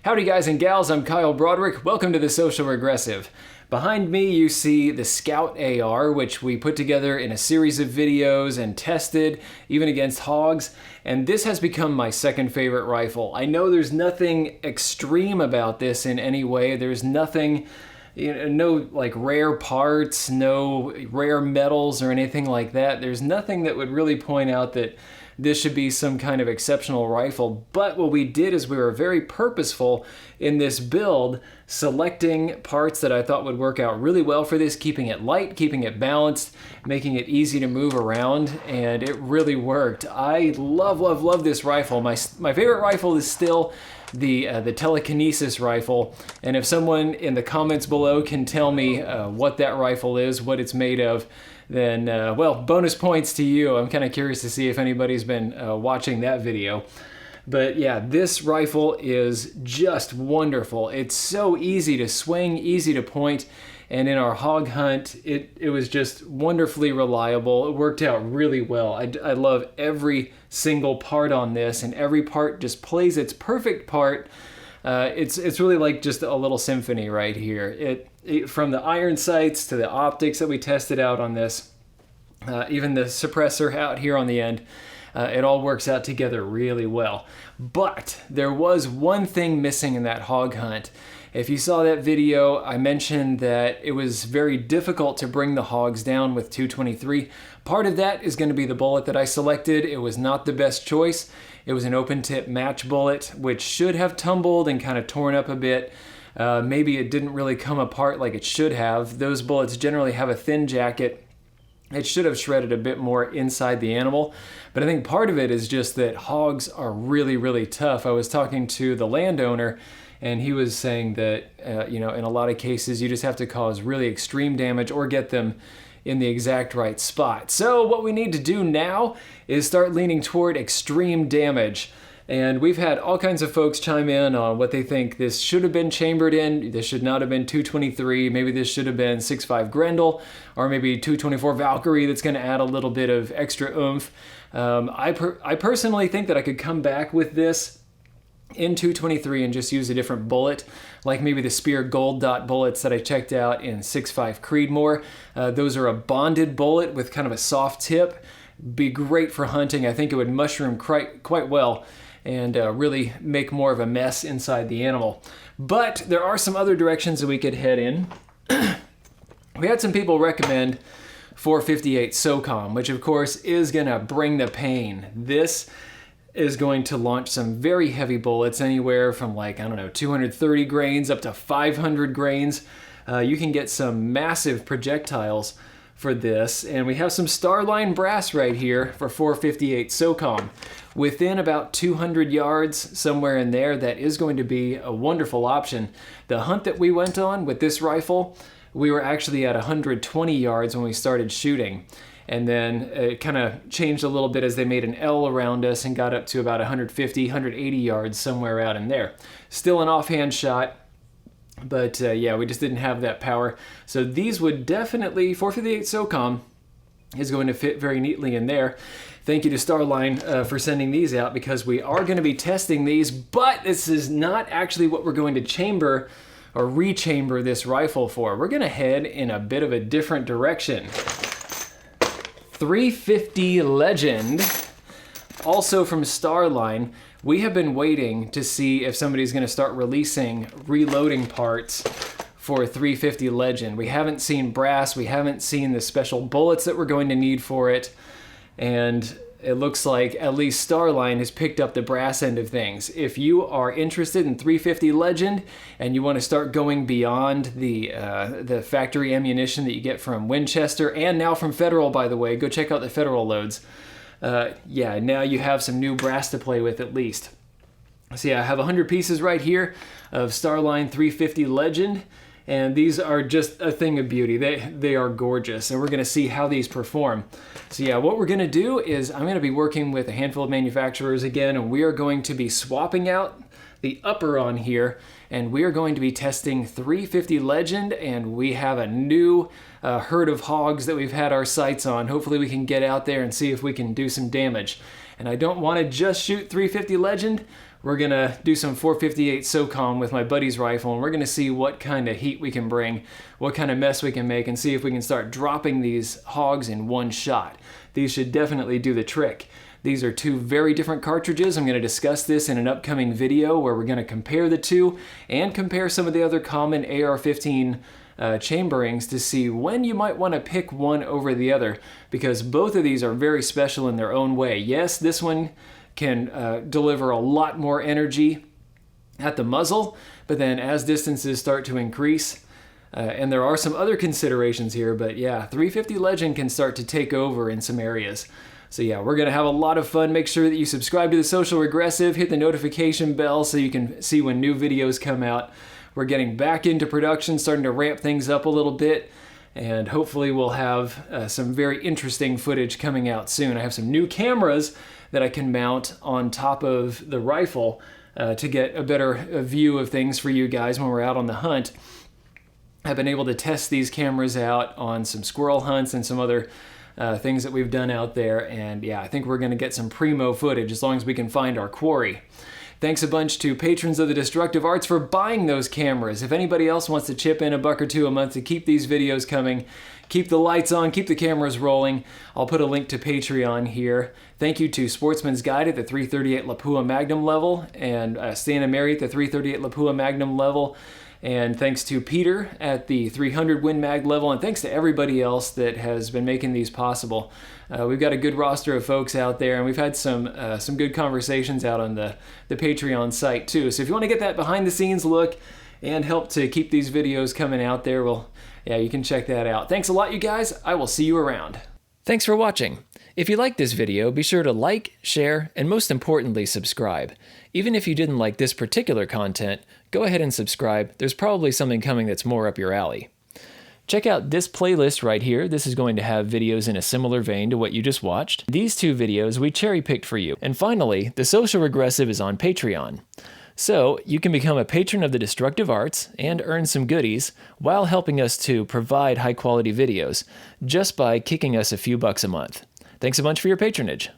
Howdy guys and gals, I'm Kyle Broderick. Welcome to the Social Regressive. Behind me you see the Scout AR, which we put together in a series of videos and tested, even against hogs, and this has become my second favorite rifle. I know there's nothing extreme about this in any way. There's nothing, no like rare parts, no rare metals or anything like that. There's nothing that would really point out that this should be some kind of exceptional rifle. But what we did is we were very purposeful in this build, selecting parts that I thought would work out really well for this, keeping it light, keeping it balanced, making it easy to move around, and it really worked. I love this rifle. My favorite rifle is still the telekinesis rifle, and if someone in the comments below can tell me what that rifle is, what it's made of, then well, bonus points to you. I'm kind of curious to see if anybody's been watching that video. But yeah, this rifle is just wonderful. It's so easy to swing, easy to point, and in our hog hunt, it was just wonderfully reliable. It worked out really well. I love every single part on this, and every part just plays its perfect part. It's really like just a little symphony right here. From the iron sights to the optics that we tested out on this, even the suppressor out here on the end, it all works out together really well. But there was one thing missing in that hog hunt. If you saw that video, I mentioned that it was very difficult to bring the hogs down with 223. Part of that is going to be the bullet that I selected. It was not the best choice. It was an open tip match bullet, which should have tumbled and kind of torn up a bit. Maybe it didn't really come apart like it should have. Those bullets generally have a thin jacket. It should have shredded a bit more inside the animal. But I think part of it is just that hogs are really tough. I was talking to the landowner, and he was saying that, in a lot of cases, you just have to cause really extreme damage or get them in the exact right spot. So what we need to do now is start leaning toward extreme damage. And we've had all kinds of folks chime in on what they think this should have been chambered in. This should not have been 223. Maybe this should have been 6.5 Grendel, or maybe 224 Valkyrie that's going to add a little bit of extra oomph. I personally think that I could come back with this in 223 and just use a different bullet, like maybe the Spear Gold Dot bullets that I checked out in 6.5 Creedmoor. Those are a bonded bullet with kind of a soft tip. Be great for hunting. I think it would mushroom quite well and really make more of a mess inside the animal. But there are some other directions that we could head in. We had some people recommend 458 SOCOM, which of course is gonna bring the pain. This is going to launch some very heavy bullets, anywhere from 230 grains up to 500 grains. You can get some massive projectiles for this, and we have some Starline brass right here for 458 SOCOM. Within about 200 yards, somewhere in there, that is going to be a wonderful option. The hunt that we went on with this rifle, we were actually at 120 yards when we started shooting. And then it kind of changed a little bit as they made an L around us and got up to about 150, 180 yards, somewhere out in there. Still an offhand shot, but yeah, we just didn't have that power. So these would definitely, 458 SOCOM is going to fit very neatly in there. Thank you to Starline for sending these out, because we are going to be testing these, but this is not actually what we're going to chamber or rechamber this rifle for. We're going to head in a bit of a different direction. 350 Legend, also from Starline. We have been waiting to see if somebody's going to start releasing reloading parts for 350 Legend. We haven't seen brass, we haven't seen the special bullets that we're going to need for it, and it looks like at least Starline has picked up the brass end of things. If you are interested in 350 Legend and you want to start going beyond the factory ammunition that you get from Winchester, and now from Federal, by the way, go check out the Federal loads. Yeah, now you have some new brass to play with at least. So yeah, I have 100 pieces right here of Starline 350 Legend, and these are just a thing of beauty. They are gorgeous, and we're going to see how these perform. So yeah, what we're going to do is I'm going to be working with a handful of manufacturers again, and we are going to be swapping out the upper on here, and we are going to be testing 350 Legend, and we have a new herd of hogs that we've had our sights on. Hopefully we can get out there and see if we can do some damage. And I don't want to just shoot 350 Legend. we're gonna do some 458 SOCOM with my buddy's rifle, and we're gonna see what kind of heat we can bring, what kind of mess we can make, and see if we can start dropping these hogs in one shot. These should definitely do the trick. These are two very different cartridges. I'm going to discuss this in an upcoming video where we're going to compare the two and compare some of the other common AR-15 chamberings to see when you might want to pick one over the other, because both of these are very special in their own way. Yes, this one can deliver a lot more energy at the muzzle, but then as distances start to increase, and there are some other considerations here, but yeah, 350 Legend can start to take over in some areas. So yeah, we're going to have a lot of fun. Make sure that you subscribe to The Social Regressive, hit the notification bell so you can see when new videos come out. We're getting back into production, starting to ramp things up a little bit, and hopefully we'll have some very interesting footage coming out soon. I have some new cameras that I can mount on top of the rifle to get a better view of things for you guys when we're out on the hunt. I've been able to test these cameras out on some squirrel hunts and some other things that we've done out there, and yeah, I think we're going to get some primo footage as long as we can find our quarry. Thanks a bunch to patrons of the Destructive Arts for buying those cameras. If anybody else wants to chip in $1 or $2 a month to keep these videos coming, keep the lights on, keep the cameras rolling, I'll put a link to Patreon here. Thank you to Sportsman's Guide at the 338 Lapua Magnum level, and Stan and Mary at the 338 Lapua Magnum level. And thanks to Peter at the 300 Win Mag level, and thanks to everybody else that has been making these possible. We've got a good roster of folks out there, and we've had some good conversations out on the Patreon site too. So if you want to get that behind the scenes look and help to keep these videos coming out there, well, yeah, you can check that out. Thanks a lot, you guys. I will see you around. Thanks for watching. If you liked this video, be sure to like, share, and most importantly, subscribe. Even if you didn't like this particular content, go ahead and subscribe. There's probably something coming that's more up your alley. Check out this playlist right here. This is going to have videos in a similar vein to what you just watched. These two videos we cherry-picked for you. And finally, The Social Regressive is on Patreon. So you can become a patron of the Destructive Arts and earn some goodies while helping us to provide high-quality videos just by kicking us a few bucks a month. Thanks a bunch for your patronage.